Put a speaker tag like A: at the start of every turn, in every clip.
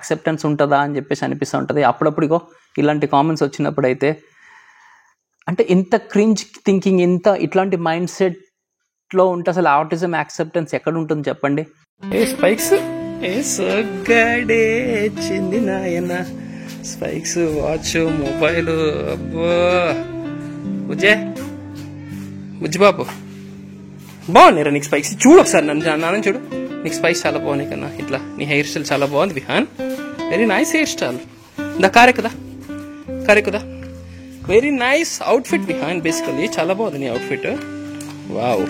A: Acceptance ఉంటుందా అని చెప్పేసి అనిపిస్తూ ఉంటుంది. అప్పుడప్పుడు ఇలాంటి కామెంట్స్ వచ్చినప్పుడు అయితే అంటే ఇంత క్రింజ్ థింకింగ్, ఇంత ఇట్లాంటి మైండ్ సెట్లో ఉంటే అసలు ఆటిజం యాక్సెప్టెన్స్ ఎక్కడ ఉంటుంది చెప్పండి? ఏ స్పైక్స్ ఏ సొగ్గాడే చింది నాయన, స్పైక్స్, వాచ్, మొబైల్. అబ్బో బుజ్జి బాబు బాగున్నాయిరా నీకు స్పైక్స్. చూడు ఒకసారి నాన్న చూడు, నీకు స్పైక్స్ చాలా బాగున్నాయి కన్నా. ఇట్లా నీ హెయిర్ స్టైల్ చాలా బాగుంది Vihaan, very nice hair style. కారెక్కుదా very nice outfit Vihaan. Basically చాలా బాగుంది నీ అవుట్ఫిట్. వావ్,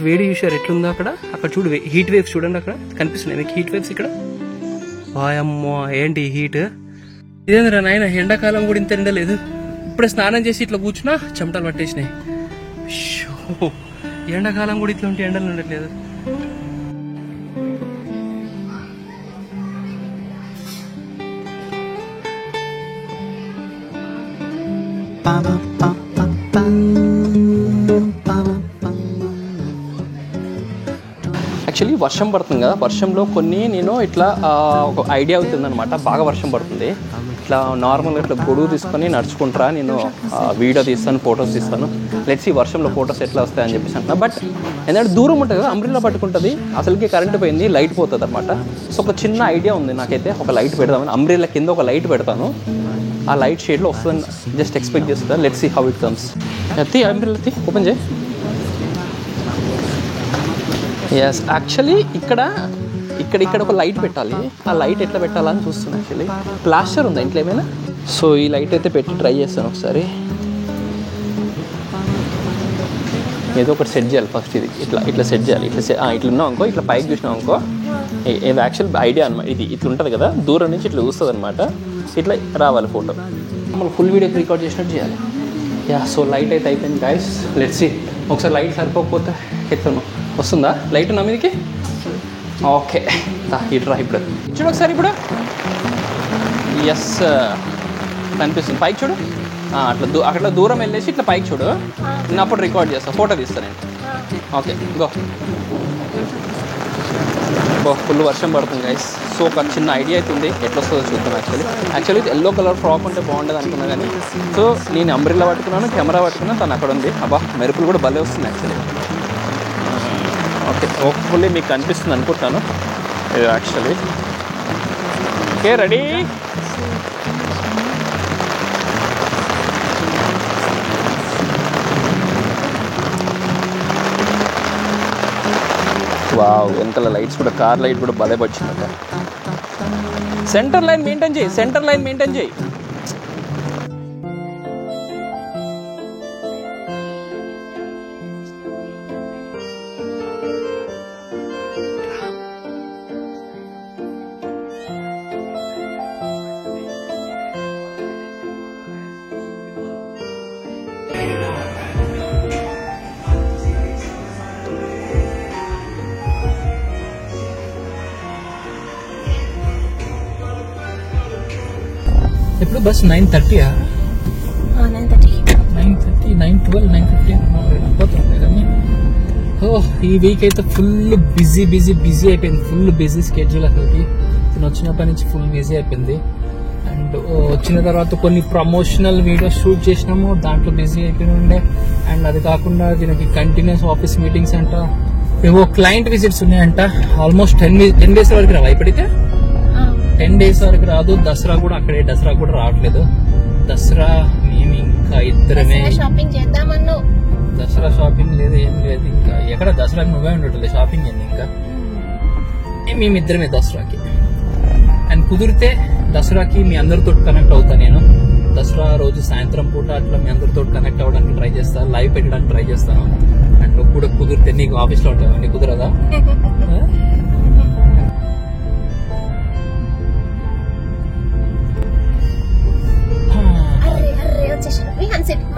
A: వేడి చూసారు ఎట్లుందో అక్కడ చూడు, హీట్ వేవ్స్ చూడండి అక్కడ కనిపిస్తున్నాయి మీకు హీట్ వేవ్స్ ఇక్కడ. వాయమ్మో ఏంటి హీట్, ఇదేంద్రా నాయన ఎండాకాలం కూడా ఇంత ఎండలేదు. ఇప్పుడే స్నానం చేసి ఇట్లా కూర్చున్నా చెమటలు పట్టేసినాయి. ఎండాకాలం కూడా ఇట్లా ఉంటే ఎండలు ఉండట్లేదు. యాక్చువల్లీ వర్షం పడుతుంది కదా, వర్షంలో కొన్ని నేను ఇట్లా ఒక ఐడియా అవుతుంది అనమాట. బాగా వర్షం పడుతుంది, ఇట్లా నార్మల్గా ఇట్లా గొడుగు తీసుకొని నడుచుకుంటారా నేను వీడియో తీస్తాను, ఫొటోస్ తీస్తాను. లెట్స్ ఈ వర్షంలో ఫొటోస్ ఎట్లా వస్తాయని చెప్పేసి అంటున్నా. బట్ ఎందుకంటే దూరం ఉంటుంది కదా, అంబ్రెల్లా పట్టుకుంటుంది, అసలుకి కరెంట్ పోయింది, లైట్ పోతుంది అనమాట. సో ఒక చిన్న ఐడియా ఉంది నాకైతే, ఒక లైట్ పెడదామని. అంబ్రెల్లా కింద ఒక లైట్ పెడతాను, ఆ లైట్ షేడ్లో వస్తుందని జస్ట్ ఎక్స్పెక్ట్ చేస్తాను. Let's see how it comes. Umbrella open చేయి. ఎస్, యాక్చువల్లీ ఇక్కడ ఒక లైట్ పెట్టాలి. ఆ లైట్ ఎట్లా పెట్టాలని చూస్తున్నాను. యాక్చువల్లీ ప్లాస్టర్ ఉందా ఇంట్లో ఏమైనా? సో ఈ లైట్ అయితే పెట్టి ట్రై చేస్తాను ఒకసారి. ఏదో ఒకటి సెట్ చేయాలి ఫస్ట్. ఇది ఇట్లా సెట్ చేయాలి. ఇట్లా ఉన్నాం అనుకో, ఇట్లా పైకి చూసినాం అనుకో, ఇది యాక్చువల్ ఐడియా అనమాట. ఇది ఇట్లా ఉంటుంది కదా, దూరం నుంచి ఇట్లా చూస్తుంది అనమాట. ఇట్లా రావాలి ఫోటో, మనం ఫుల్ వీడియో రికార్డ్ చేసినట్టు చేయాలి. యా, సో లైట్ అయితే అయిపోయింది గైస్. Let's see. ఒకసారి లైట్ సరిపోకపోతే ఎట్లా వస్తుందా లైట్ నా మీదకి? ఓకే, ఇటు రా ఇప్పుడు చూడు ఒకసారి. ఇప్పుడు ఎస్ కనిపిస్తుంది, పైకి చూడు. అట్లా దూరం వెళ్ళేసి ఇట్లా పైకి చూడు, నేను అప్పుడు రికార్డ్ చేస్తాను, ఫోటో తీస్తాను నేను. Okay go. ఫుల్ వర్షం పడుతుంది గైస్. సో ఒక చిన్న ఐడియా అయితే ఉంది, ఎట్లా వస్తుందో చూద్దాం. యాక్చువల్లీ ఎల్లో కలర్ ఫ్రాక్ ఉంటే బాగుంటుంది అనుకున్నా కానీ, సో నేను అంబ్రెల్లా పట్టుకున్నాను, కెమెరా పట్టుకున్నాను, తను అక్కడ ఉంది. అబ్బా మెరుపులు కూడా భలే వస్తుంది యాక్చువల్లీ. ఓకే, హోప్ఫుల్లీ మీకు కనిపిస్తుంది అనుకుంటాను ఇది యాక్చువల్లీ. Okay ready. వావ్, వెనకాల లైట్స్ కూడా, కార్ లైట్ కూడా భలే వచ్చిందట. సెంటర్ లైన్ మెయింటైన్ చేయి. ఇప్పుడు బస్ 9:30 9:12 9:15 పోతుంది కానీ. ఈ వీక్ అయితే ఫుల్ బిజీ అయిపోయింది. ఫుల్ బిజీ స్కెడ్యూల్ అసలుకి. నేను వచ్చినప్పటి నుంచి ఫుల్ బిజీ అయిపోయింది. అండ్ వచ్చిన తర్వాత కొన్ని ప్రమోషనల్ వీడియోస్ షూట్ చేసినాము, దాంట్లో బిజీ అయిపోయి ఉండే. అండ్ అది కాకుండా దీనికి కంటిన్యూస్ ఆఫీస్ మీటింగ్స్ అంట, ఏవో క్లయింట్ విజిట్స్ ఉన్నాయంట. ఆల్మోస్ట్ 10 days వరకు రావా ఇప్పటికే? 10 days వరకు రాదు. దసరా కూడా అక్కడే, దసరా కూడా రావట్లేదు. దసరా మేము ఇంకా ఇద్దరమే
B: షాపింగ్ చేద్దామన్నా.
A: దసరా షాపింగ్ లేదు, ఏం లేదు. ఇంకా ఎక్కడ దసరాకి నువ్వే ఉండట్లేదు, షాపింగ్ ఏంది ఇంకా. మేమిద్దరమే దసరాకి. అండ్ కుదిరితే దసరాకి మీ అందరితో కనెక్ట్ అవుతా నేను. దసరా రోజు సాయంత్రం పూట అట్లా మీ అందరితో కనెక్ట్ అవ్వడానికి ట్రై చేస్తాను, లైవ్ పెట్టడానికి ట్రై చేస్తాను. అండ్ నువ్వు కూడా కుదిరితే, నీకు ఆఫీస్ లో ఉంటావు, నీకు కుదరదా?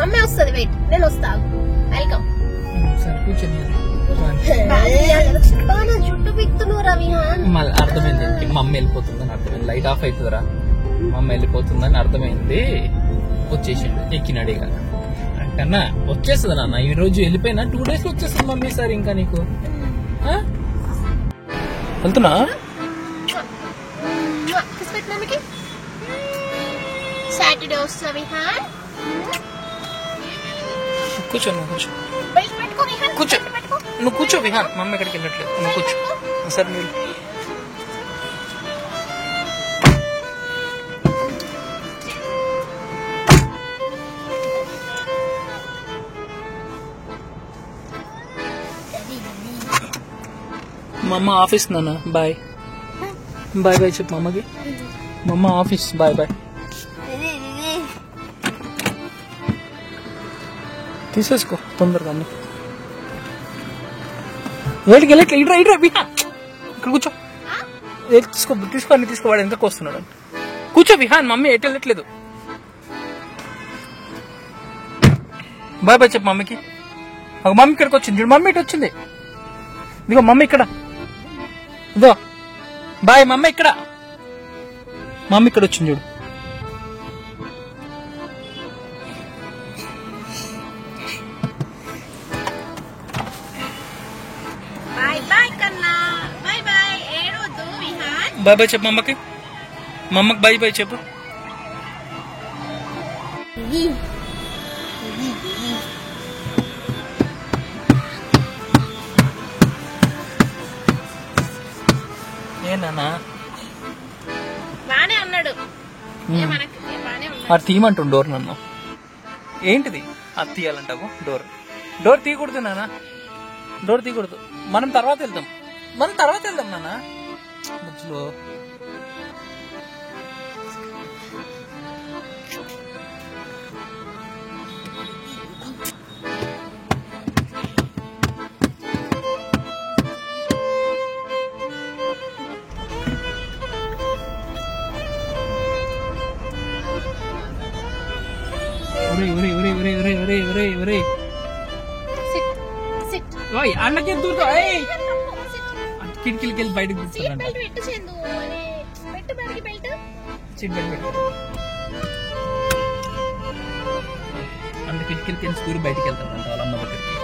B: మమ్మీ వస్తుంది, వెయిట్ నేను వస్తాను. వెల్కమ్.
A: సరే కూర్చొని
B: చుట్టూ పిక్తున్నారా విహాన్?
A: అర్థమైంది, మమ్మీ వెళ్ళిపోతుందని అర్థమైంది. లైట్ ఆఫ్ అవుతుందిరా, మమ్మీ వెళ్ళిపోతుందని అర్థమైంది. వచ్చేసిండు, ఎక్కినాడు. ఇక కన్నా వచ్చేస్తుంది నాన్న, ఈ రోజు వెళ్ళిపోయినా 2 days లో వచ్చేస్తుంది మమ్మీ. సార్ ఇంకా నీకు వెళ్తున్నా
B: పెట్టు మమ్మీకి. సాటర్డే వస్తా విహాన్.
C: కూర్చో నువ్వు కూర్చో
B: బెల్ట్ పెట్టుకో విహాన్.
C: కూర్చో
B: పెట్టుకో.
C: నువ్వు కూర్చో విహాన్. మమ్మీ ఎక్కడికి వెళ్ళట్లేదు, నువ్వు కూర్చో. సరే మీరు మా అమ్మ ఆఫీస్ నాన్న. బాయ్ బాయ్ బాయ్ చెప్పు మమ్మకి. మా అమ్మ ఆఫీస్. Bye bye. తీసేసుకో తొందరగా అన్ని. ఏడికి వెళ్ళట్లే. ఇట్రా ఇట్రా విహాన్, ఇక్కడ కూర్చో. తీసుకో అన్ని తీసుకో. వాడు ఎంతకు వస్తున్నాడు. కూర్చో విహాన్. మమ్మీ ఎటు వెళ్ళట్లేదు. బాయ్ బాయ్ చెప్పు మమ్మీకి. మమ్మీ ఇక్కడికి వచ్చింది చూడు. మమ్మీ ఇటు వచ్చింది. ఇదిగో మమ్మీ ఇక్కడ. ఇదో బాయ్. మమ్మీ ఇక్కడ. మమ్మీ ఇక్కడ వచ్చింది చూడు.
B: బాయ్ బాయ్ కన్నా. Bye bye. ఏడవద్దు విహాన్.
C: బాయ్ బాయ్ చెప్పు మమ్మకి. మమ్మకి బాయ్ బాయ్ చెప్పు. ఏనా
B: బానే ఉన్నాడు. మనకి బానే ఉన్నాడు.
C: అది తీయమంటుండు డోర్. నన్ను ఏంటిది అది తీయాలంటావు? డోర్ తీయకూడదు నాన్న. డోర్ తీయకూడదు. మనం తర్వాత వెళ్దాం నాన్న. మధ్యలో అన్నకి కిటికీలకి వెళ్ళి బయటకు తీసుకురండి. అంత కిటికీలకి వెళ్ళి స్కూల్ బయటకు వెళ్తానంట వాళ్ళ అమ్మ దగ్గరికి.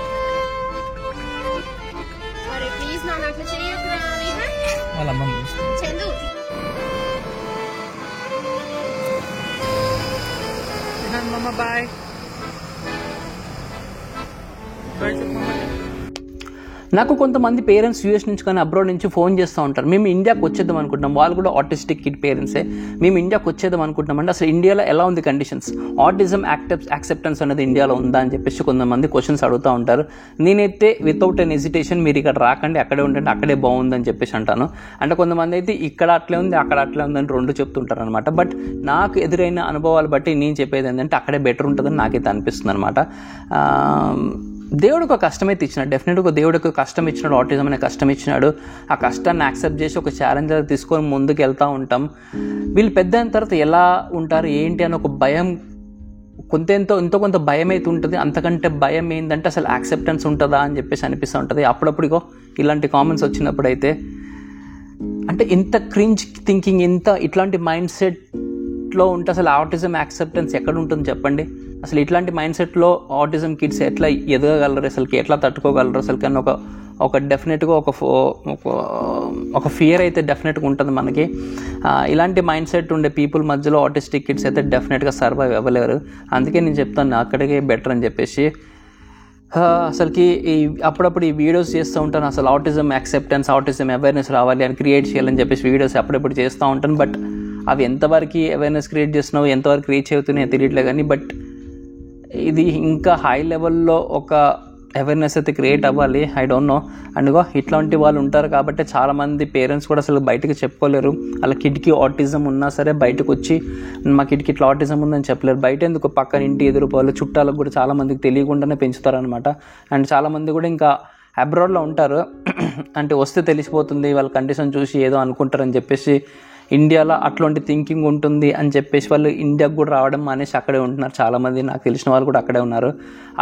C: వాళ్ళ అమ్మ బాయ్.
A: నాకు కొంతమంది పేరెంట్స్ యూఎస్ నుంచి కానీ అబ్రాడ్ నుంచి ఫోన్ చేస్తూ ఉంటారు. మేము ఇండియాకి వచ్చేద్దాం అనుకుంటున్నాం. వాళ్ళు కూడా ఆటిస్టిక్ కిడ్ పేరెంట్సే. మేము ఇండియాకి వచ్చేద్దాం అనుకుంటున్నాం. అంటే అసలు ఇండియాలో ఎలా ఉంది కండిషన్స్, ఆటిజం యాక్సెప్టెన్స్ అనేది ఇండియాలో ఉందా అని చెప్పేసి కొంతమంది క్వశ్చన్స్ అడుగుతూ ఉంటారు. నేనైతే వితౌట్ ఎన్ హెసిటేషన్ మీరు ఇక్కడ రాకండి, అక్కడే ఉండండి, అక్కడే బాగుందని చెప్పేసి అంటాను. అంటే కొంతమంది అయితే ఇక్కడ అట్లే ఉంది అక్కడ అట్లే ఉంది అని రెండు చెప్తుంటారు అనమాట. బట్ నాకు ఎదురైన అనుభవాలు బట్టి నేను చెప్పేది ఏంటంటే అక్కడే బెటర్ ఉంటుందని నాకైతే అనిపిస్తుంది అనమాట. దేవుడు ఒక కష్టం అయితే ఇచ్చినాడు. డెఫినెట్గా దేవుడికి కష్టం ఇచ్చినాడు, ఆటిజం అనే కష్టం ఇచ్చినాడు. ఆ కష్టాన్ని యాక్సెప్ట్ చేసి ఒక ఛాలెంజ్ తీసుకొని ముందుకు వెళ్తూ ఉంటాం. వీళ్ళు పెద్ద అయిన తర్వాత ఎలా ఉంటారు ఏంటి అని ఒక భయం, ఎంతో కొంత భయం అయితే ఉంటుంది. అంతకంటే భయం ఏంటంటే అసలు యాక్సెప్టెన్స్ ఉంటుందా అని చెప్పేసి అనిపిస్తూ ఉంటుంది. అప్పుడప్పుడు ఇలాంటి కామెంట్స్ వచ్చినప్పుడు అయితే అంటే ఇంత క్రింజ్ థింకింగ్, ఇట్లాంటి మైండ్ సెట్లో ఉంటే అసలు ఆటిజం యాక్సెప్టెన్స్ ఎక్కడ ఉంటుంది చెప్పండి. అసలు ఇట్లాంటి మైండ్ సెట్లో ఆటిజం కిడ్స్ ఎట్లా ఎదగగలరు, అసలుకి ఎట్లా తట్టుకోగలరు అసలు? కానీ ఒక డెఫినెట్గా ఒక ఫియర్ అయితే డెఫినెట్గా ఉంటుంది మనకి. ఇలాంటి మైండ్ సెట్ ఉండే పీపుల్ మధ్యలో ఆటిస్టిక్ కిడ్స్ అయితే డెఫినెట్గా సర్వైవ్ అవ్వలేరు. అందుకే నేను చెప్తాను అక్కడికే బెటర్ అని చెప్పేసి. అసలుకి అప్పుడప్పుడు ఈ వీడియోస్ చేస్తూ ఉంటాను. అసలు ఆటిజం యాక్సెప్టెన్స్, ఆటిజం అవేర్నెస్ రావాలి అని క్రియేట్ చేయాలని చెప్పేసి వీడియోస్ అప్పుడప్పుడు చేస్తూ ఉంటాను. బట్ అవి ఎంతవరకు అవేర్నెస్ క్రియేట్ చేస్తున్నావు, ఎంతవరకు రీచ్ అవుతున్నాయో తెలియట్లే. కానీ బట్ ఇది ఇంకా హై లెవెల్లో ఒక అవేర్నెస్ అయితే క్రియేట్ అవ్వాలి. I don't know. అండ్ ఇట్లాంటి వాళ్ళు ఉంటారు కాబట్టి చాలామంది పేరెంట్స్ కూడా అసలు బయటకు చెప్పుకోలేరు. అలా కిడ్కి ఆటిజం ఉన్నా సరే బయటకు వచ్చి మా కిడ్కి ఇట్లా ఆటిజం ఉందని చెప్పలేరు. బయట ఎందుకు పక్కన ఇంటి ఎదురు వాళ్ళు చుట్టాలకు కూడా చాలామందికి తెలియకుండానే పెంచుతారనమాట. అండ్ చాలామంది కూడా ఇంకా అబ్రాడ్లో ఉంటారు. అంటే వస్తే తెలిసిపోతుంది వాళ్ళ కండిషన్ చూసి ఏదో అనుకుంటారని చెప్పేసి ఇండియాలో అట్లాంటి థింకింగ్ ఉంటుంది అని చెప్పేసి వాళ్ళు ఇండియాకు కూడా రావడం మానేసి అక్కడే ఉంటున్నారు. చాలామంది నాకు తెలిసిన వాళ్ళు కూడా అక్కడే ఉన్నారు.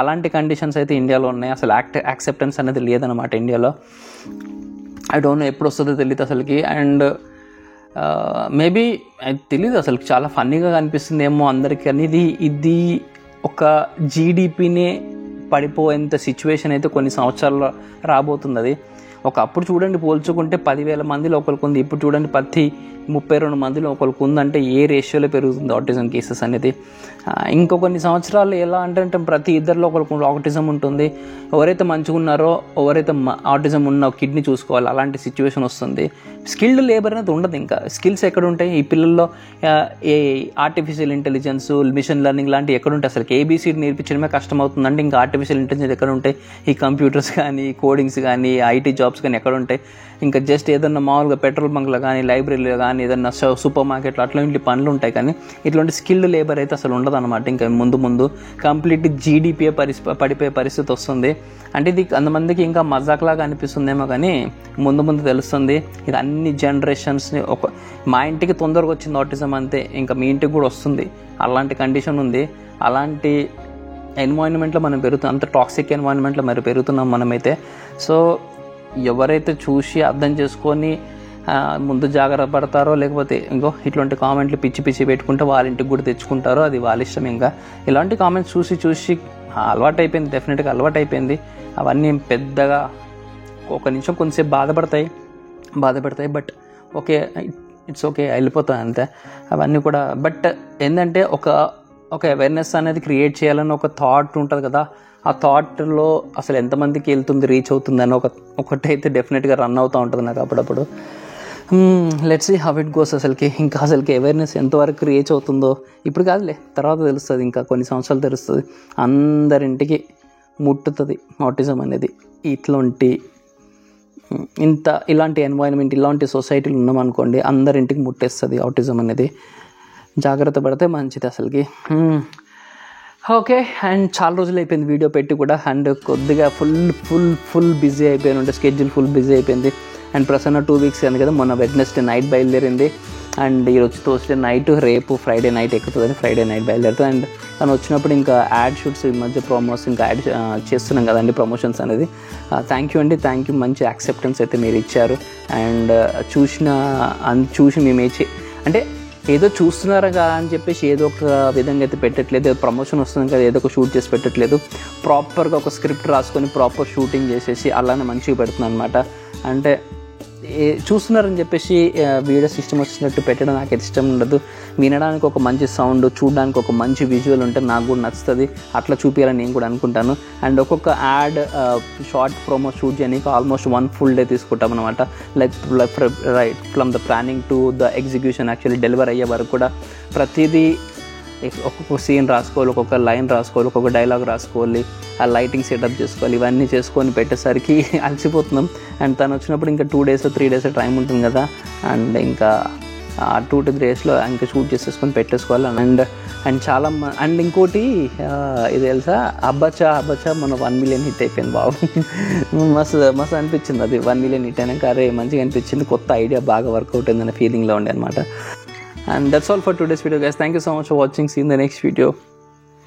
A: అలాంటి కండిషన్స్ అయితే ఇండియాలో ఉన్నాయి. అసలు యాక్సెప్టెన్స్ అనేది లేదనమాట ఇండియాలో. ఐ డోంట్ నో ఎప్పుడు వస్తుందో తెలియదు అసలుకి. అండ్ మేబీ తెలీదు అసలు, చాలా ఫన్నీగా కనిపిస్తుంది ఏమో అందరికీ. అనేది ఇది ఒక జీడిపినే పడిపోయేంత సిచ్యువేషన్ అయితే కొన్ని సంవత్సరాల్లో రాబోతుంది. అది ఒకప్పుడు చూడండి పోల్చుకుంటే 10,000 మందిలో ఒకరికి ఉంది. ఇప్పుడు చూడండి ప్రతి 32 మందిలో ఒకరికి ఉందంటే ఏ రేషియోలో పెరుగుతుంది ఆటిజం కేసెస్ అనేది. ఇంకో కొన్ని సంవత్సరాలు ఎలా అంటే ప్రతి ఇద్దరిలో ఒకరికి ఆటిజం ఉంటుంది. ఎవరైతే మంచిగా ఉన్నారో ఎవరైతే ఆటిజం ఉన్న కిడ్నీ చూసుకోవాలి, అలాంటి సిచ్యువేషన్ వస్తుంది. స్కిల్డ్ లేబర్ అనేది ఉండదు. ఇంకా స్కిల్స్ ఎక్కడ ఉంటాయి ఈ పిల్లల్లో? ఏ ఆర్టిఫిషియల్ ఇంటెలిజెన్స్, మిషన్ లెర్నింగ్ లాంటివి ఎక్కడ ఉంటాయి? అసలు ఏబీసీ నేర్పించడమే కష్టం అవుతుందంటే ఇంకా ఆర్టిఫిషియల్ ఇంటెలిజెన్స్ ఎక్కడ ఉంటాయి? ఈ కంప్యూటర్స్ కానీ, కోడింగ్స్ కానీ, ఐటీ జాబ్స్ కానీ ఎక్కడ ఉంటాయి? ఇంకా జస్ట్ ఏదన్నా మామూలుగా పెట్రోల్ బంక్లో కానీ, లైబ్రరీలో కానీ, ఏదన్నా సూపర్ మార్కెట్లో అట్లాంటి పనులు ఉంటాయి. కానీ ఇట్లాంటి స్కిల్డ్ లేబర్ అయితే అసలు ఉండదు అనమాట. ఇంకా ముందు కంప్లీట్ జీడిపిఏ పడిపోయే పరిస్థితి వస్తుంది. అంటే ఇది అంతమందికి ఇంకా మజాక్లాగా అనిపిస్తుందేమో కానీ ముందు తెలుస్తుంది ఇది అన్ని జనరేషన్స్ని మా ఇంటికి తొందరగా వచ్చింది ఆటిజం అంతే, ఇంకా మీ ఇంటికి కూడా వస్తుంది. అలాంటి కండిషన్ ఉంది. అలాంటి ఎన్వైరన్మెంట్లో మనం పెరుగుతున్నాం, అంత టాక్సిక్ ఎన్వైరన్మెంట్లో మరి పెరుగుతున్నాం మనమైతే. సో ఎవరైతే చూసి అర్థం చేసుకొని ముందు జాగ్రత్త పడతారో, లేకపోతే ఇంకో ఇట్లాంటి కామెంట్లు పిచ్చి పెట్టుకుంటే వాళ్ళ ఇంటికి కూడా తెచ్చుకుంటారో అది వాళ్ళ ఇష్టం. ఇంకా ఇలాంటి కామెంట్స్ చూసి అలవాటు అయిపోయింది, డెఫినెట్గా అలవాటు అయిపోయింది. అవన్నీ పెద్దగా ఒక నిమిషం కొంచెంసేపు బాధపడతాయి, బట్ ఓకే, ఇట్స్ ఓకే, వెళ్ళిపోతాయి అంతే అవన్నీ కూడా. బట్ ఏంటంటే ఒక అవేర్నెస్ అనేది క్రియేట్ చేయాలని ఒక థాట్ ఉంటుంది కదా, ఆ థాట్లో అసలు ఎంతమందికి వెళ్తుంది, రీచ్ అవుతుంది అని ఒకటైతే డెఫినెట్గా రన్ అవుతూ ఉంటుంది నాకు అప్పుడప్పుడు. Let's see how it goes. అసలుకి అవేర్నెస్ ఎంతవరకు రీచ్ అవుతుందో ఇప్పుడు కాదులే, తర్వాత తెలుస్తుంది, ఇంకా కొన్ని సంవత్సరాలు తెలుస్తుంది. అందరింటికి ముట్టుతుంది ఆటిజం అనేది. ఇలాంటి ఎన్వైరన్మెంట్, ఇలాంటి సొసైటీలు ఉన్నామనుకోండి, అందరింటికి ముట్టేస్తుంది ఆటిజం అనేది. జాగ్రత్త పడితే మంచిది అసలుకి. ఓకే, అండ్ చాలా రోజులు అయిపోయింది వీడియో పెట్టి కూడా, అండ్ కొద్దిగా ఫుల్ బిజీ అయిపోయాను, స్కెడ్యూల్ ఫుల్ బిజీ అయిపోయింది. అండ్ ప్రసన్న 2 వీక్స్ అయింది కదా, మొన్న వెడ్నెస్డే నైట్ బయలుదేరింది, అండ్ ఈరోజు థర్స్డే నైట్, రేపు ఫ్రైడే నైట్ ఎక్కుతుందని ఫ్రైడే నైట్ బయలుదేరుతుంది. అండ్ తను వచ్చినప్పుడు ఇంకా యాడ్ షూట్స్, ఈ మధ్య ప్రోమోస్ ఇంకా యాడ్ చేస్తున్నాం కదండి, ప్రమోషన్స్ అనేది. థ్యాంక్ యూ అండి, థ్యాంక్ యూ. మంచి యాక్సెప్టెన్స్ అయితే మీరు ఇచ్చారు. అండ్ చూసి మేము అంటే ఏదో చూస్తున్నారా కదా అని చెప్పేసి ఏదో ఒక విధంగా అయితే పెట్టట్లేదు. ప్రమోషన్ వస్తుంది కదా ఏదో ఒక షూట్ చేసి పెట్టట్లేదు. ప్రాపర్గా ఒక స్క్రిప్ట్ రాసుకొని ప్రాపర్ షూటింగ్ చేసేసి అలానే మంచిగా పెడుతున్నాను అనమాట. అంటే చూస్తున్నారని చెప్పేసి వీడియోస్ ఇష్టం వచ్చినట్టు పెట్టడం నాకు ఇష్టం ఉండదు. వినడానికి ఒక మంచి సౌండ్, చూడడానికి ఒక మంచి విజువల్ ఉంటే నాకు కూడా నచ్చుతుంది. అట్లా చూపించాలని నేను కూడా అనుకుంటాను. అండ్ ఒక్కొక్క యాడ్ షార్ట్ ప్రోమో షూట్ చేయడానికి ఆల్మోస్ట్ 1 full day తీసుకుంటాం అనమాట. Right from the planning to the execution, actually deliver అయ్యే వరకు కూడా ప్రతిదీ ఒక్కొక్క సీన్ రాసుకోవాలి, ఒక్కొక్క లైన్ రాసుకోవాలి, ఒక్కొక్క డైలాగ్ రాసుకోవాలి, ఆ లైటింగ్ సెటప్ చేసుకోవాలి. ఇవన్నీ చేసుకొని పెట్టేసరికి అలసిపోతున్నాం. అండ్ తను వచ్చినప్పుడు ఇంకా 2 days 3 days టైం ఉంటుంది కదా, అండ్ ఇంకా 2 to 3 days ఇంకా షూట్ చేసేసుకొని పెట్టేసుకోవాలి. అండ్ చాలా అండ్ ఇంకోటి ఇది తెలుసా, అబ్బచ్చా మన 1 million హిట్ అయిపోయింది బాబు. మస్తు అనిపించింది అది. 1 million హిట్ అయినాక అరే మంచిగా అనిపించింది, కొత్త ఐడియా బాగా వర్కౌట్ అయిందనే ఫీలింగ్లో ఉండే అనమాట. And that's all for today's video guys. Thank you so much for watching. See you in the next video.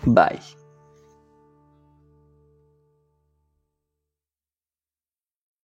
A: Bye.